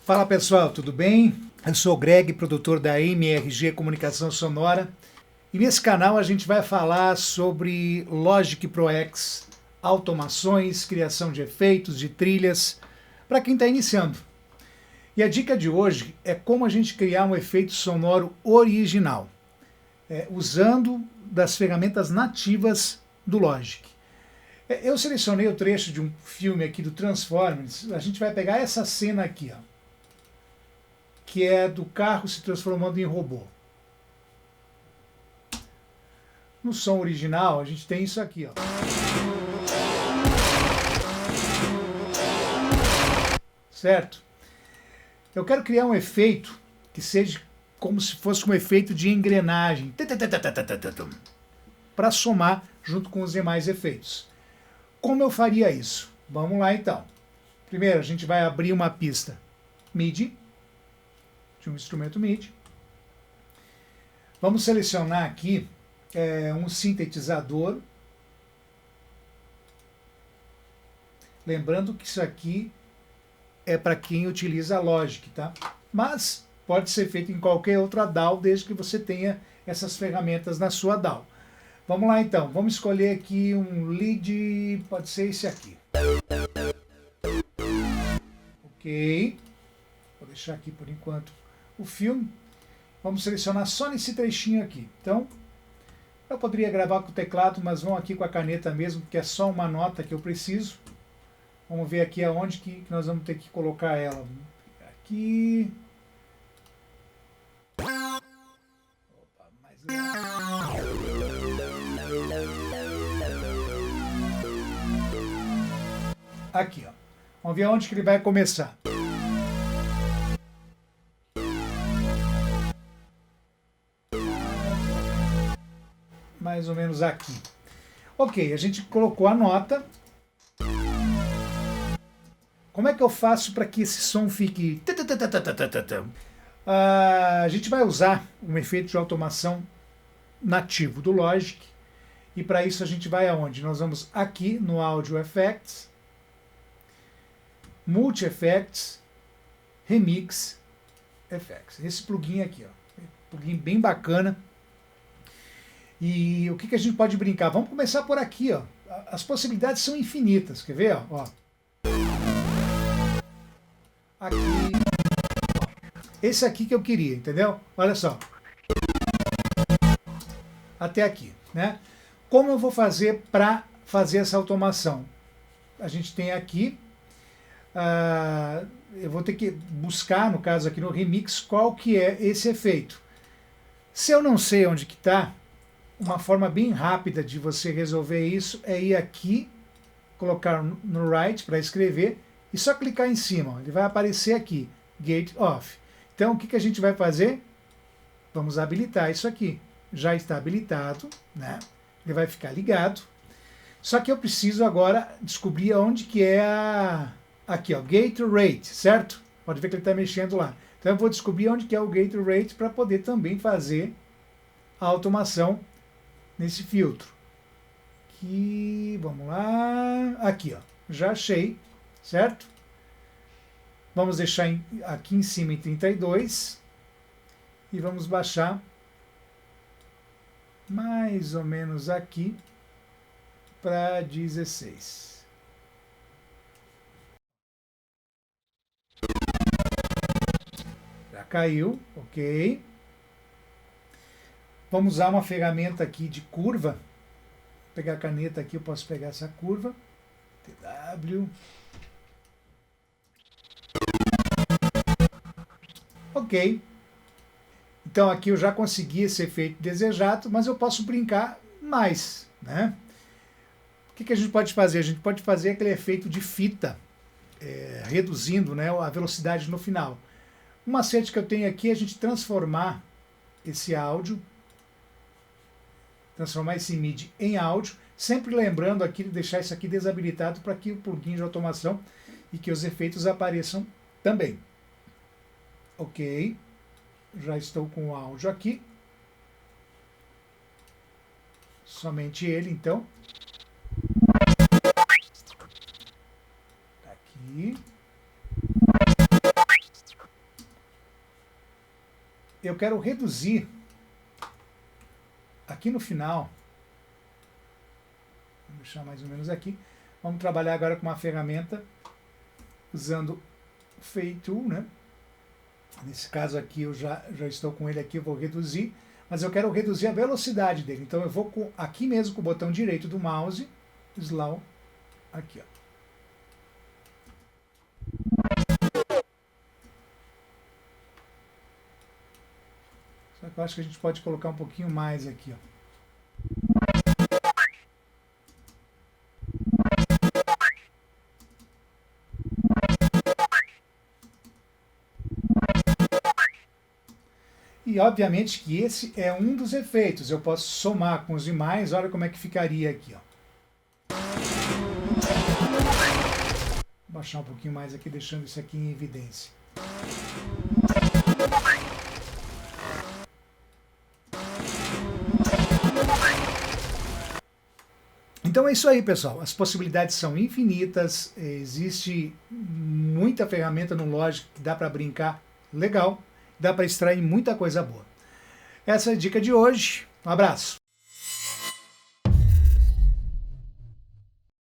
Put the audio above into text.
Fala pessoal, tudo bem? Eu sou o Greg, produtor da MRG Comunicação Sonora, e nesse canal a gente vai falar sobre Logic Pro X, automações, criação de efeitos, de trilhas, para quem está iniciando. E a dica de hoje é como a gente criar um efeito sonoro original, usando das ferramentas nativas do Logic. Eu selecionei o trecho de um filme aqui do Transformers. A gente vai pegar essa cena aqui, ó, que é do carro se transformando em robô. No som original, a gente tem isso aqui, ó. Certo? Eu quero criar um efeito que seja como se fosse um efeito de engrenagem, para somar junto com os demais efeitos. Como eu faria isso? Vamos lá então. Primeiro a gente vai abrir uma pista MIDI, de um instrumento MIDI. Vamos selecionar aqui um sintetizador. Lembrando que isso aqui é para quem utiliza Logic, tá? Mas pode ser feito em qualquer outra DAW, desde que você tenha essas ferramentas na sua DAW. Vamos lá então, vamos escolher aqui um lead, pode ser esse aqui. Ok, vou deixar aqui por enquanto o filme. Vamos selecionar só nesse trechinho aqui. Então, eu poderia gravar com o teclado, mas vamos aqui com a caneta mesmo, porque é só uma nota que eu preciso. Vamos ver aqui aonde que nós vamos ter que colocar ela. Aqui. Opa, mais aqui, ó. Vamos ver aonde que ele vai começar. Mais ou menos aqui. Ok, a gente colocou a nota. Como é que eu faço para que esse som fique... A gente vai usar um efeito de automação nativo do Logic. E para isso a gente vai aonde? Nós vamos aqui no Audio Effects, Multi Effects, Remix Effects. Esse plugin aqui, ó. Plugin bem bacana. E o que a gente pode brincar? Vamos começar por aqui, ó. As possibilidades são infinitas. Quer ver? Ó? Aqui. Esse aqui que eu queria, entendeu? Olha só. Até aqui, né? Como eu vou fazer para fazer essa automação? A gente tem aqui, eu vou ter que buscar, no caso aqui no Remix, qual que é esse efeito. Se eu não sei onde que está, uma forma bem rápida de você resolver isso é ir aqui, colocar no Right para escrever e só clicar em cima. Ele vai aparecer aqui, Gate Off. Então o que a gente vai fazer? Vamos habilitar isso aqui. Já está habilitado, né? Ele vai ficar ligado. Só que eu preciso agora descobrir onde que é aqui, ó, Gate Rate, certo? Pode ver que ele está mexendo lá. Então eu vou descobrir onde que é o Gate Rate para poder também fazer a automação nesse filtro. Aqui, vamos lá. Aqui, ó. Já achei, certo? Vamos deixar aqui em cima em 32 e vamos baixar mais ou menos aqui para 16. Já caiu, ok. Vamos usar uma ferramenta aqui de curva. Vou pegar a caneta aqui, eu posso pegar essa curva. TW. Ok. Então aqui eu já consegui esse efeito desejado, mas eu posso brincar mais, né? O que a gente pode fazer? A gente pode fazer aquele efeito de fita, reduzindo, né, a velocidade no final. Um macete que eu tenho aqui é a gente transformar esse áudio, transformar esse MIDI em áudio, sempre lembrando aqui de deixar isso aqui desabilitado para que o plugin de automação e que os efeitos apareçam também. Ok, já estou com o áudio aqui, somente ele então. Aqui. eu quero reduzir aqui no final. Vou deixar mais ou menos aqui. Vamos trabalhar agora com uma ferramenta usando o Fade Tool, né? Nesse caso aqui eu já estou com ele aqui, eu vou reduzir, mas eu quero reduzir a velocidade dele. Então eu vou aqui mesmo com o botão direito do mouse, slow, aqui, ó. Só que eu acho que a gente pode colocar um pouquinho mais aqui, ó. E obviamente que esse é um dos efeitos. Eu posso somar com os demais, olha como é que ficaria aqui, ó. Vou baixar um pouquinho mais aqui, deixando isso aqui em evidência. Então é isso aí, pessoal. As possibilidades são infinitas, existe muita ferramenta no Logic que dá para brincar legal, dá para extrair muita coisa boa. Essa é a dica de hoje. Um abraço!